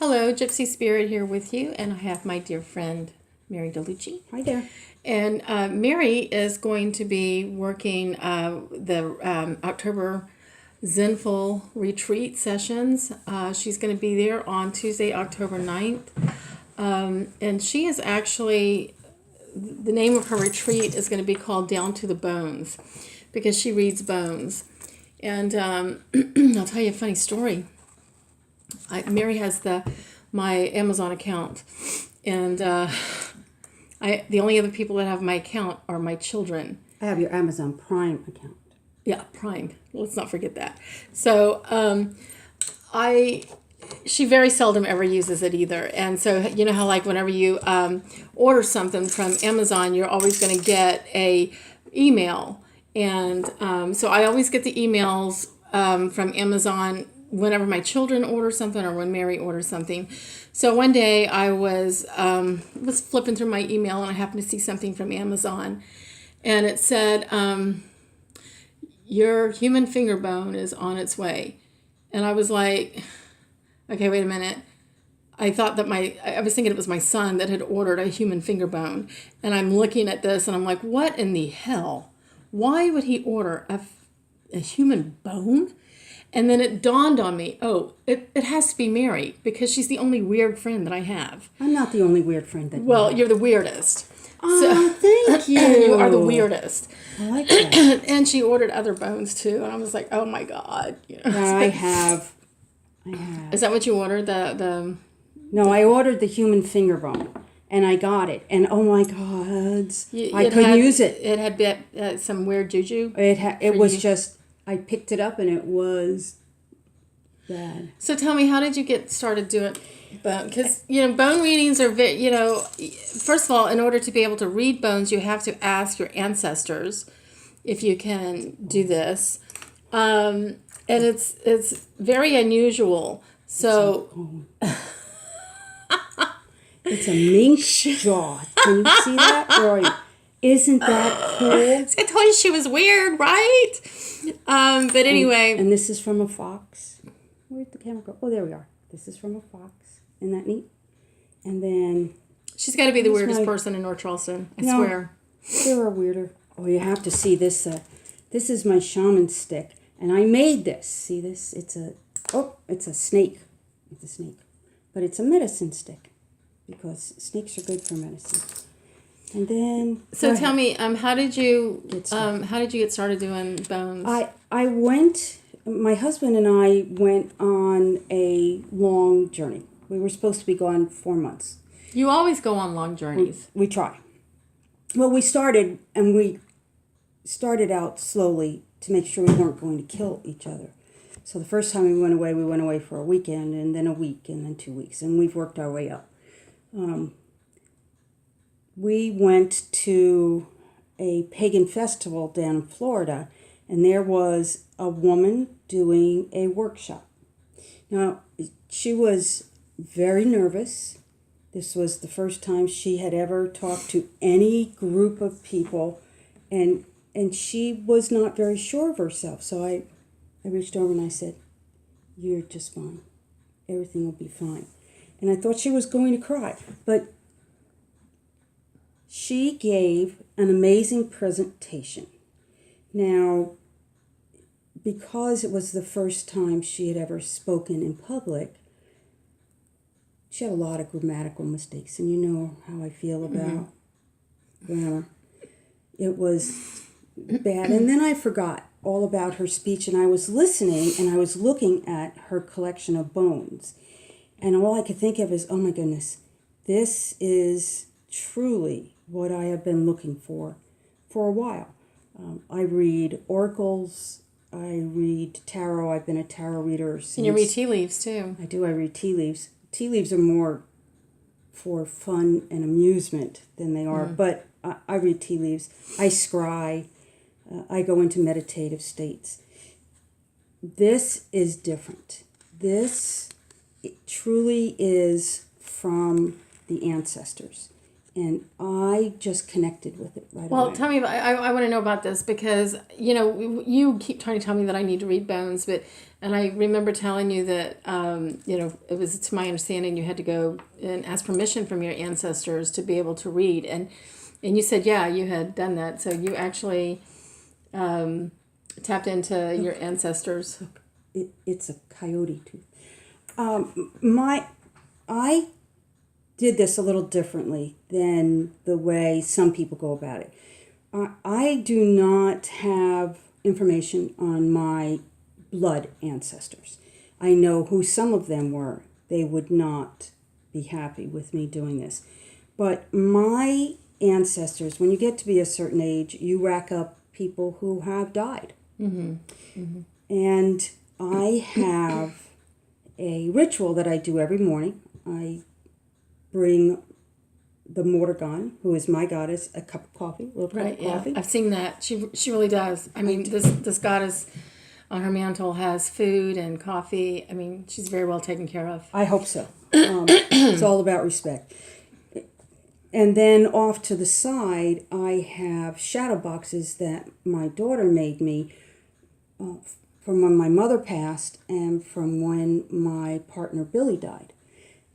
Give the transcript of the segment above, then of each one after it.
Hello, Gypsy Spirit here with you, and I have my dear friend Mary Dellucci. Hi there. And Mary is going to be working the October Zenful retreat sessions. She's going to be there on Tuesday, October 9th. And she is actually, the name of her retreat is going to be called Down to the Bones because she reads bones. And I'll tell you a funny story. Mary has my Amazon account, and the only other people that have my account are my children. I have your Amazon Prime account. Yeah, Prime. Let's not forget that. So she very seldom ever uses it either. And so you know how like whenever you order something from Amazon, you're always going to get a email. And so I always get the emails from Amazon whenever my children order something or when Mary orders something. So one day I was flipping through my email and I happened to see something from Amazon, and it said, your human finger bone is on its way. And I was like, okay, wait a minute. I thought that I was thinking it was my son that had ordered a human finger bone. And I'm looking at this and I'm like, what in the hell? Why would he order a human bone? And then it dawned on me, it has to be Mary because she's the only weird friend that I have. I'm not the only weird friend that Well, you're the weirdest. Oh, thank you. You are the weirdest. I like that. And she ordered other bones too. And I was like, oh my God. You know, Yeah, I have. Is that what you ordered? No, I ordered the human finger bone. And I got it. And oh my God. I couldn't use it. It had some weird juju. It was just, I picked it up and it was bad. So tell me, how did you get started doing bone? Because, bone readings are, first of all, in order to be able to read bones, you have to ask your ancestors if you can do this. And it's very unusual. So... It's a mink jaw. Can you see that? Or isn't that cool? I told you she was weird, right? But anyway. And this is from a fox. Where'd the camera go? Oh, there we are. This is from a fox. Isn't that neat? And then... She's got to be the weirdest person in North Charleston. I swear. There are weirder. Oh, you have to see this. This is my shaman stick. And I made this. See this? It's a snake. It's a snake. But it's a medicine stick. Because snakes are good for medicine. And then... So tell me, how did you get started doing bones? My husband and I went on a long journey. We were supposed to be gone 4 months. You always go on long journeys. We try. Well, we started out slowly to make sure we weren't going to kill each other. So the first time we went away for a weekend, and then a week, and then 2 weeks. And we've worked our way up. We went to a pagan festival down in Florida, and there was a woman doing a workshop. Now, she was very nervous. This was the first time she had ever talked to any group of people, and she was not very sure of herself. So I reached over and I said, "You're just fine. Everything will be fine." And I thought she was going to cry. But she gave an amazing presentation. Now, because it was the first time she had ever spoken in public, she had a lot of grammatical mistakes. And you know how I feel about grammar. It was bad. And then I forgot all about her speech. And I was listening and I was looking at her collection of bones. And all I could think of is, oh my goodness, this is truly what I have been looking for a while. I read oracles, I read tarot. I've been a tarot reader since... And you read tea leaves too. I do, I read tea leaves. Tea leaves are more for fun and amusement than they are, but I read tea leaves. I scry, I go into meditative states. This is different. It truly is from the ancestors. And I just connected with it right Well, away. tell me about, I want to know about this because, you know, you keep trying to tell me that I need to read Bones, and I remember telling you that, you know, it was to my understanding you had to go and ask permission from your ancestors to be able to read. And you said, yeah, you had done that. So you actually tapped into your ancestors. It's a coyote tooth. I did this a little differently than the way some people go about it. I do not have information on my blood ancestors. I know who some of them were. They would not be happy with me doing this. But my ancestors, when you get to be a certain age, you rack up people who have died. Mm-hmm. Mm-hmm. And I have a ritual that I do every morning. I bring the Morrigan, who is my goddess, a cup of coffee, a little cup of coffee. Yeah, I've seen that. She really does. I mean, this goddess on her mantle has food and coffee. I mean, she's very well taken care of. I hope so. It's all about respect. And then off to the side, I have shadow boxes that my daughter made me from when my mother passed and from when my partner Billy died.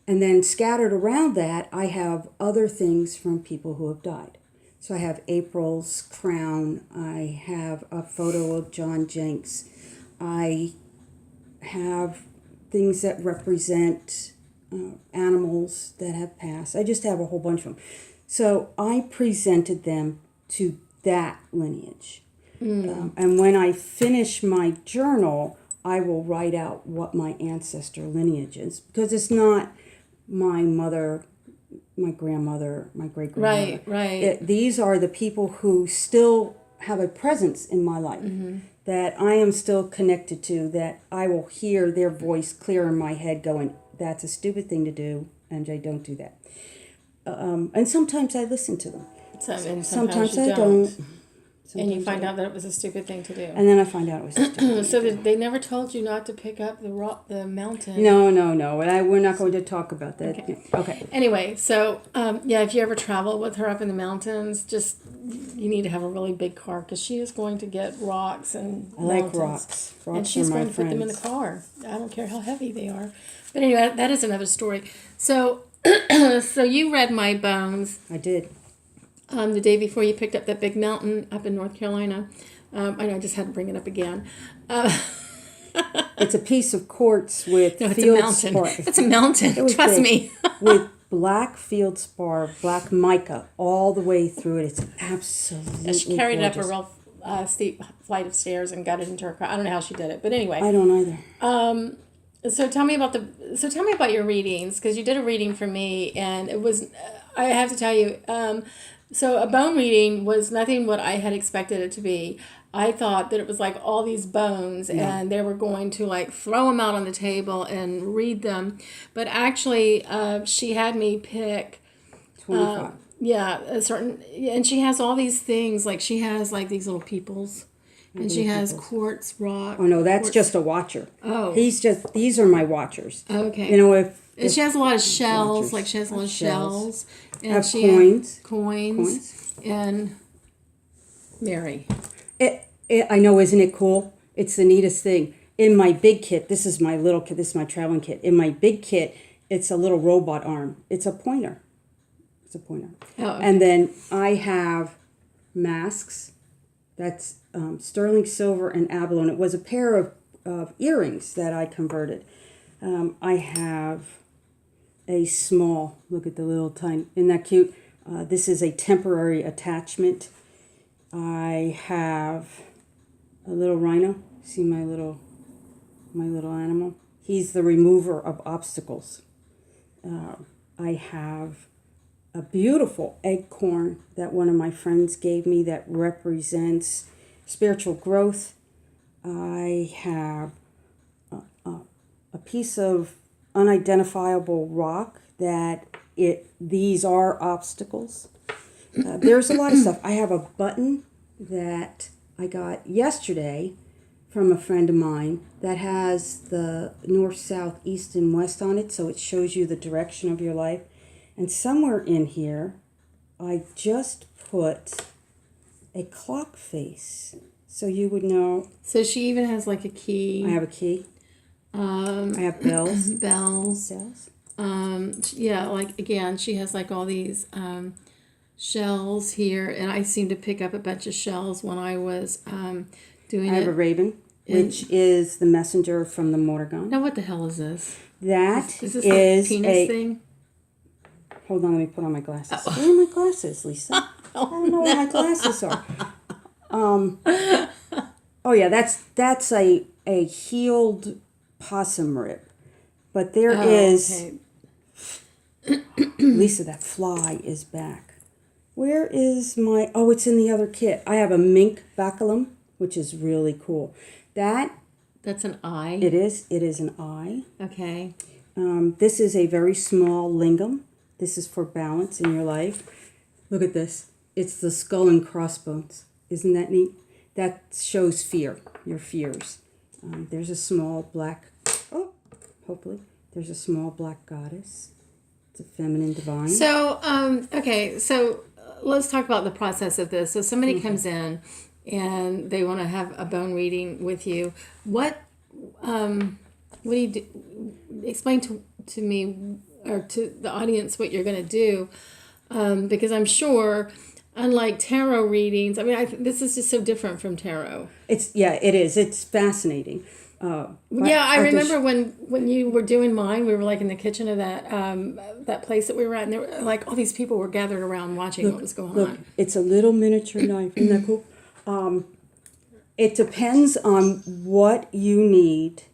And then scattered around that, I have other things from people who have died. So I have April's crown. I have a photo of John Jenks. I have things that represent animals that have passed. I just have a whole bunch of them. So I presented them to that lineage. And when I finish my journal, I will write out what my ancestor lineage is. Because it's not my mother, my grandmother, my great-grandmother. Right. These are the people who still have a presence in my life that I am still connected to, that I will hear their voice clear in my head going, that's a stupid thing to do, MJ, don't do that. And sometimes I listen to them. Sometimes I you don't. And you find out that it was a stupid thing to do. And then I find out it was a stupid thing So to do. they never told you not to pick up the mountain? No. And we're not going to talk about that. Okay. Anyway, so yeah, if you ever travel with her up in the mountains, just you need to have a really big car because she is going to get rocks and I like mountains. rocks. Rocks And she's are my going to put them in the friends. car. I don't care how heavy they are. But anyway, that is another story. So, so you read my bones. I did. The day before you picked up that big mountain up in North Carolina. I know I just had to bring it up again. It's a piece of quartz with No, it's a feldspar. mountain. It's a mountain. It was Trust big. me. With black feldspar, black mica all the way through it. It's absolutely She carried gorgeous. it up a real steep flight of stairs and got it into her car. I don't know how she did it, but anyway. I don't either. So tell me about your readings, because you did a reading for me, and it was, I have to tell you, so a bone reading was nothing what I had expected it to be. I thought that it was like all these bones and they were going to like throw them out on the table and read them. But actually, she had me pick 25. a certain, and she has all these things, like she has like these little peoples. And she has quartz rock. Oh no, that's quartz. just a watcher. Oh. These are my watchers. Okay. You know, if She has a lot of shells, watchers. like she has a lot of shells. And Have she coins. has coins. And Mary. I know, isn't it cool? It's the neatest thing. In my big kit, this is my little kit, this is my traveling kit. In my big kit, it's a little robot arm. It's a pointer. Oh, okay. And then I have masks. That's sterling silver and abalone. It was a pair of earrings that I converted. I have a small, look at the little tiny, isn't that cute? This is a temporary attachment. I have a little rhino. See my little animal? He's the remover of obstacles. I have a beautiful acorn that one of my friends gave me that represents spiritual growth. I have a piece of unidentifiable rock that these are obstacles. There's a lot of stuff. I have a button that I got yesterday from a friend of mine that has the north, south, east, and west on it, so it shows you the direction of your life. And somewhere in here, I just put a clock face so you would know. So she even has like a key. I have a key. I have bells. Bells. Yeah, like again, she has like all these shells here, and I seem to pick up a bunch of shells when I was doing it. I have a raven, which is the messenger from the mortar gun. Now, what the hell is this? That is this a penis thing? Hold on, let me put on my glasses. Where are my glasses, Lisa? I don't know where my glasses are. Oh yeah, that's a healed possum rib, but there is. Okay. Lisa, that fly is back. Where is my? Oh, it's in the other kit. I have a mink baculum, which is really cool. That's an eye. It is. It is an eye. Okay. This is a very small lingam. This is for balance in your life. Look at this. It's the skull and crossbones. Isn't that neat? That shows fear, your fears. There's a small black, hopefully, there's a small black goddess. It's a feminine divine. So, okay, so let's talk about the process of this. So somebody comes in and they want to have a bone reading with you. What do you do? Explain to me or to the audience what you're going to do, because I'm sure, unlike tarot readings, I mean, this is just so different from tarot. It is. It's fascinating. I remember when you were doing mine, we were like in the kitchen of that place that we were at, and there were like all these people were gathered around watching what was going on. It's a little miniature knife. Isn't that cool? It depends on what you need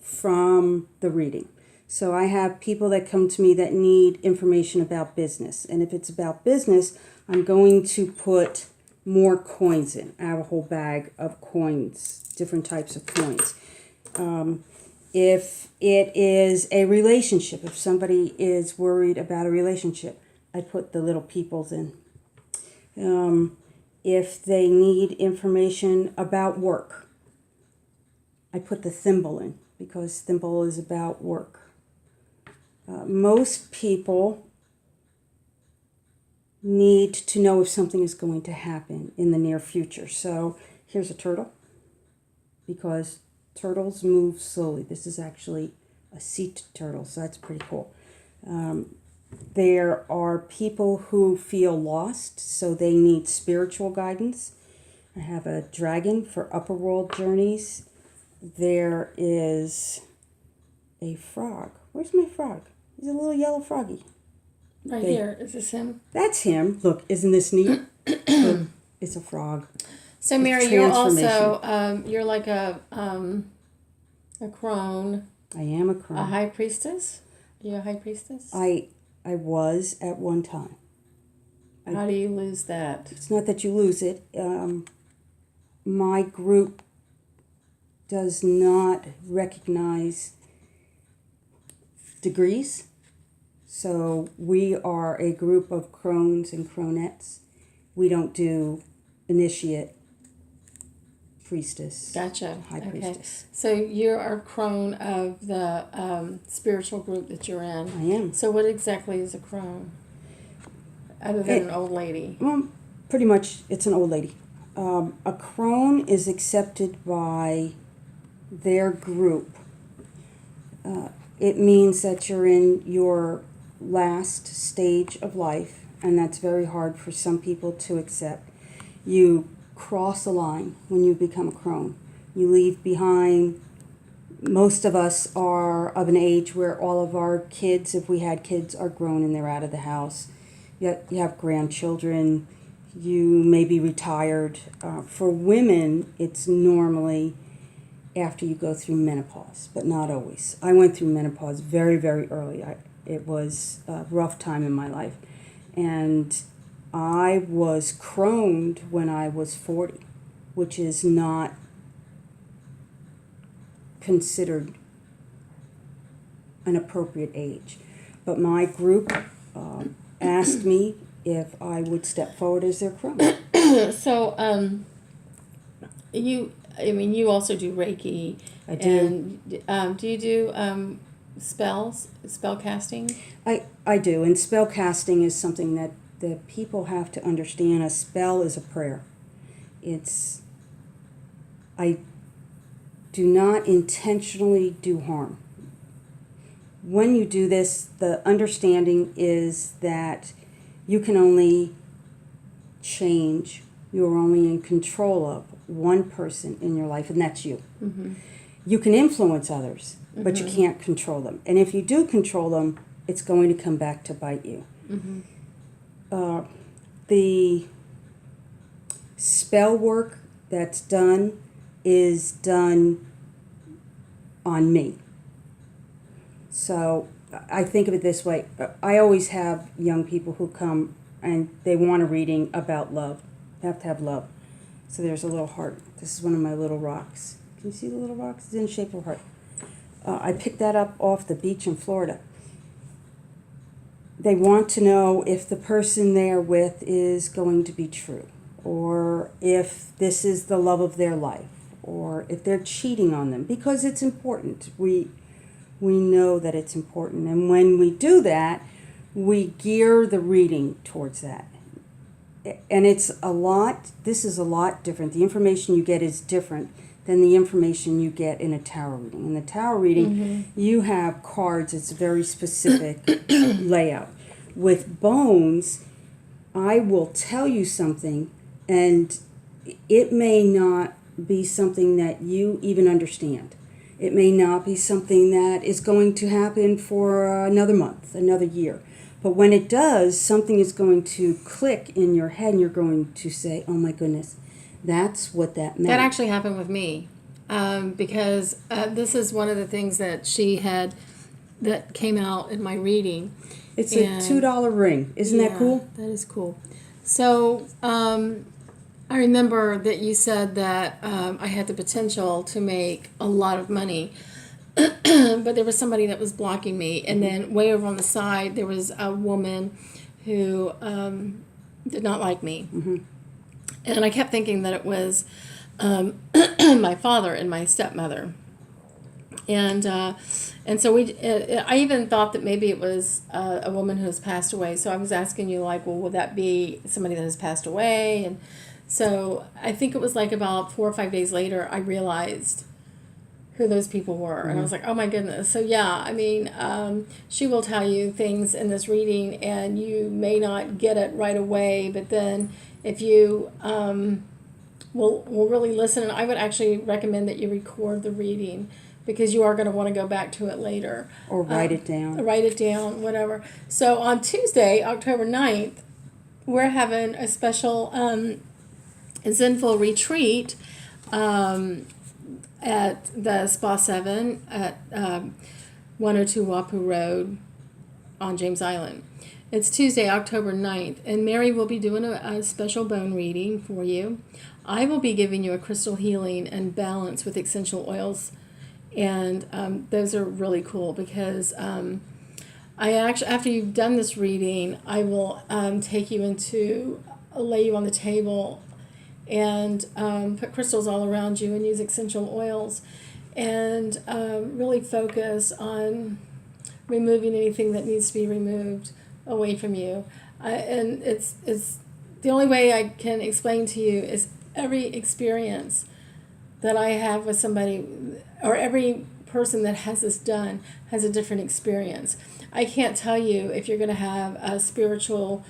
from the reading. So I have people that come to me that need information about business. And if it's about business, I'm going to put more coins in. I have a whole bag of coins, different types of coins. If it is a relationship, if somebody is worried about a relationship, I put the little peoples in. If they need information about work, I put the thimble in because thimble is about work. Most people need to know if something is going to happen in the near future. So here's a turtle, because turtles move slowly. This is actually a sea turtle, so that's pretty cool. There are people who feel lost, so they need spiritual guidance. I have a dragon for upper world journeys. There is a frog. Where's my frog? He's a little yellow froggy. Right here. Is this him? That's him. Look, isn't this neat? Look, it's a frog. So Mary, you're also you're like a crone. I am a crone. A high priestess? Are you a high priestess? I was at one time. How do you lose that? It's not that you lose it. My group does not recognize degrees. So we are a group of crones and cronettes. We don't do initiate, priestess. Gotcha. High priestess. So you are a crone of the spiritual group that you're in. I am. So what exactly is a crone? Other than an old lady? Well, pretty much it's an old lady. A crone is accepted by their group. It means that you're in your last stage of life, and that's very hard for some people to accept. You cross a line when you become a crone. You leave behind. Most of us are of an age where all of our kids, if we had kids, are grown and they're out of the house. You have grandchildren. You may be retired. For women, it's normally after you go through menopause, but not always. I went through menopause very, very early. It was a rough time in my life. And I was croned when I was 40, which is not considered an appropriate age. But my group asked me if I would step forward as their crone. So, you also do Reiki. I do. And do you do spell casting? I do, and spell casting is something the people have to understand a spell is a prayer. I do not intentionally do harm. When you do this, the understanding is that you can only change, you're only in control of one person in your life, and that's you. Mm-hmm. You can influence others, but you can't control them. And if you do control them, it's going to come back to bite you. Mm-hmm. The spell work that's done is done on me. So I think of it this way. I always have young people who come and they want a reading about love. They have to have love. So there's a little heart. This is one of my little rocks. Can you see the little rocks? It's in the shape of a heart. I picked that up off the beach in Florida. They want to know if the person they're with is going to be true, or if this is the love of their life, or if they're cheating on them, because it's important. We know that it's important. And when we do that, we gear the reading towards that. And this is a lot different. The information you get is different than the information you get in a tarot reading. In the tarot reading, you have cards. It's a very specific layout. With bones, I will tell you something, and it may not be something that you even understand. It may not be something that is going to happen for another month, another year. But when it does, something is going to click in your head, and you're going to say, oh my goodness, that's what that meant. That actually happened with me, because this is one of the things that she had that came out in my reading. It's a $2 ring. Isn't that cool? That is cool. So I remember that you said that I had the potential to make a lot of money, but there was somebody that was blocking me. And then way over on the side, there was a woman who did not like me. Mm-hmm. And I kept thinking that it was my father and my stepmother. And so I even thought that maybe it was a woman who has passed away. So I was asking you, like, well, would that be somebody that has passed away? And so I think it was like about 4 or 5 days later, I realized who those people were. Mm-hmm. And I was like, oh my goodness. So yeah, I mean, she will tell you things in this reading and you may not get it right away, but then if you will really listen, and I would actually recommend that you record the reading, because you are going to want to go back to it later. Or write it down. Write it down, whatever. So on Tuesday, October 9th, we're having a special Zenful retreat at the Spa 7 at 102 Wapu Road on James Island. It's Tuesday, October 9th, and Mary will be doing a special bone reading for you. I will be giving you a crystal healing and balance with essential oils, and those are really cool because I actually, after you've done this reading, I will take you lay you on the table and put crystals all around you and use essential oils and really focus on removing anything that needs to be removed away from you. And it's the only way I can explain to you is every experience that I have with somebody, or every person that has this done has a different experience. I can't tell you if you're going to have a spiritual,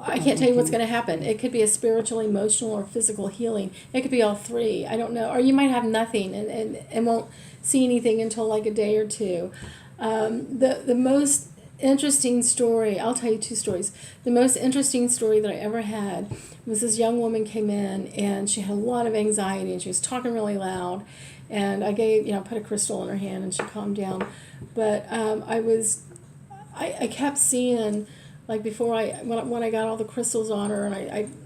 I can't tell you what's going to happen. It could be a spiritual, emotional, or physical healing. It could be all three. I don't know. Or you might have nothing and won't see anything until like a day or two. The most interesting story, I'll tell you 2 stories. The most interesting story that I ever had was this young woman came in and she had a lot of anxiety and she was talking really loud, and I put a crystal in her hand and she calmed down. But I kept seeing, like before when I got all the crystals on her, and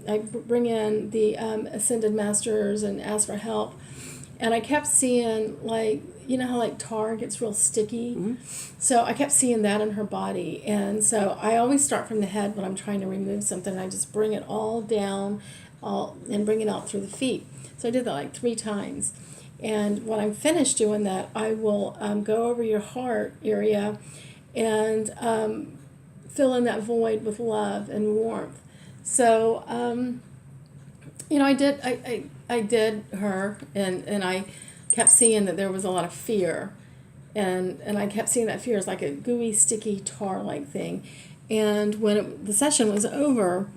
I bring in the Ascended Masters and ask for help, and I kept seeing, like, you know how like tar gets real sticky? Mm-hmm. So I kept seeing that in her body. And so I always start from the head when I'm trying to remove something. I just bring it all down and bring it out through the feet. So I did that like 3 times. And when I'm finished doing that, I will go over your heart area and fill in that void with love and warmth. So, I did her, and I kept seeing that there was a lot of fear, and I kept seeing that fear as like a gooey, sticky, tar-like thing. And when the session was over,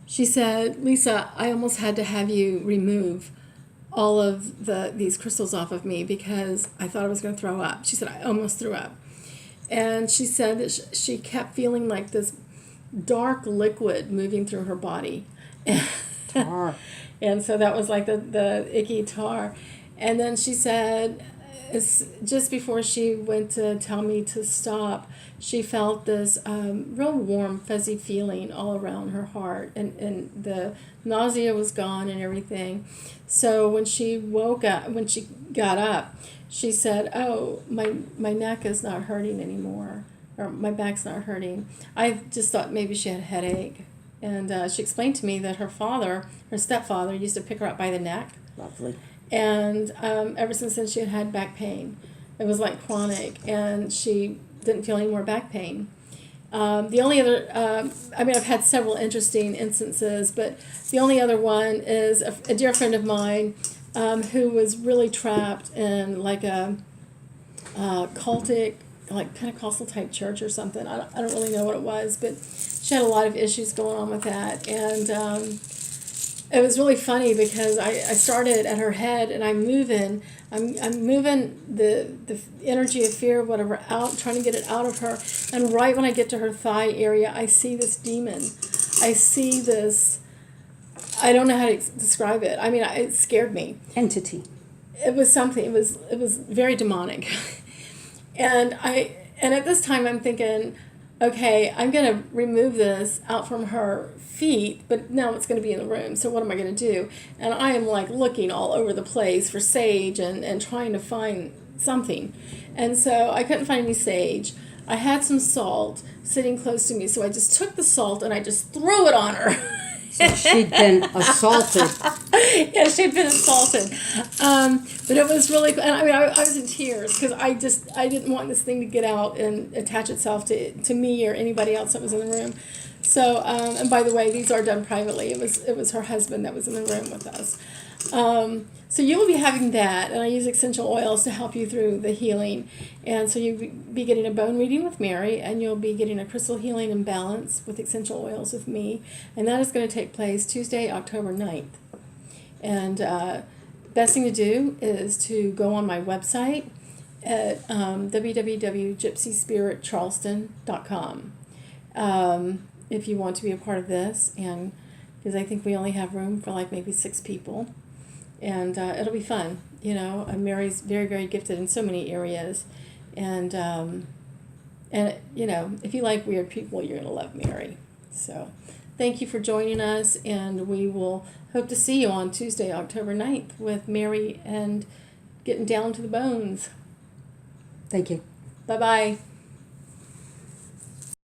she said, "Lisa, I almost had to have you remove all of these crystals off of me because I thought I was going to throw up." She said, "I almost threw up." And she said that she kept feeling like this dark liquid moving through her body. Tar. And so that was like the icky tar. And then she said, just before she went to tell me to stop, she felt this real warm, fuzzy feeling all around her heart. And the nausea was gone and everything. So when she got up, she said, "Oh, my neck is not hurting anymore, or my back's not hurting." I just thought maybe she had a headache. And she explained to me that her stepfather, used to pick her up by the neck. Lovely. And ever since then, she had back pain. It was like chronic, and she didn't feel any more back pain. The only other, I've had several interesting instances, but the only other one is a dear friend of mine who was really trapped in like a cultic, like Pentecostal type church or something. I don't really know what it was, but she had a lot of issues going on with that. And it was really funny because I started at her head, and I'm moving the energy of fear, whatever, out, trying to get it out of her. And right when I get to her thigh area, I see this demon. I see this, I don't know how to describe it. I mean, it scared me. Entity. It was something. It was very demonic. And at this time I'm thinking, okay, I'm going to remove this out from her feet, but now it's going to be in the room. So what am I going to do? And I am like looking all over the place for sage and trying to find something. And so I couldn't find any sage. I had some salt sitting close to me, so I just took the salt and I just threw it on her. So she'd been assaulted. Yeah, she'd been assaulted. But it was really, and I was in tears because I didn't want this thing to get out and attach itself to me or anybody else that was in the room. So, and by the way, these are done privately. It was her husband that was in the room with us. So you will be having that, and I use essential oils to help you through the healing. And so you'll be getting a bone reading with Mary, and you'll be getting a crystal healing and balance with essential oils with me. And that is going to take place Tuesday, October 9th. And best thing to do is to go on my website at www.gypsyspiriccharleston.com if you want to be a part of this, and because I think we only have room for like maybe 6 people. And it'll be fun, and Mary's very, very gifted in so many areas. And if you like weird people, you're going to love Mary. So thank you for joining us, and we will hope to see you on Tuesday, October 9th with Mary and getting down to the bones. Thank you. Bye-bye.